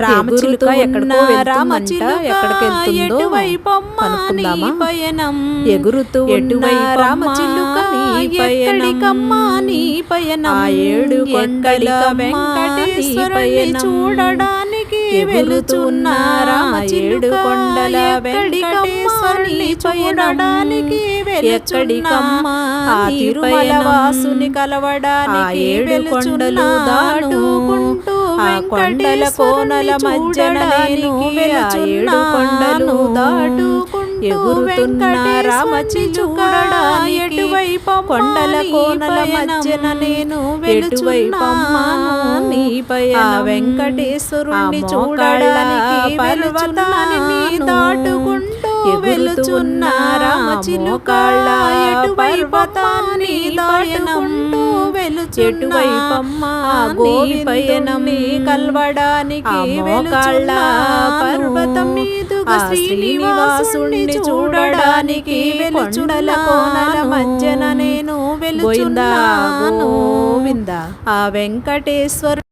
రామచిలుక ఎక్కడికో వెళ్తుందంట. ఎక్కడికి వెళ్తుందో కనుక్కుందామా? ఎగురుతూ ఉన్న రామచిలుక నీ పయనం, ఆ ఏడు కొండల వెంకటేశ్వరుని చూడడానికి వెళుతున్న రామచిలుక వెంకటేశ్వరుని చూడడానికి ఎక్కడికమ్మా తిరుమల వాసుని కలవడానికి వెళుచున్నా దాటుకుంటూ ఆ కొండల కోనల మధ్యన నేను వెళుచున్నా కొండలు దాటుకుంటూ ఎగురుతున్న రామచిలుక ఎటువైపు కొండల కోనల మధ్యన నేను వెళుచున్నా నీ పయనం, ఆ వెంకటేశ్వరుని చూడడానికి పర్వతాన్ని దాటుకుంటూ వెళుచున్న రామచిలుక పర్వతాన్ని దాటుకుంటూ ఎటువైపమ్మా గోవిందుని కలవడానికి వెళుచున్న పర్వతం మీదుగా శ్రీనివాసుని చూడడానికి కొండల కోనల మధ్యన నేను వెళుచున్నాను. ఆ వెంకటేశ్వరు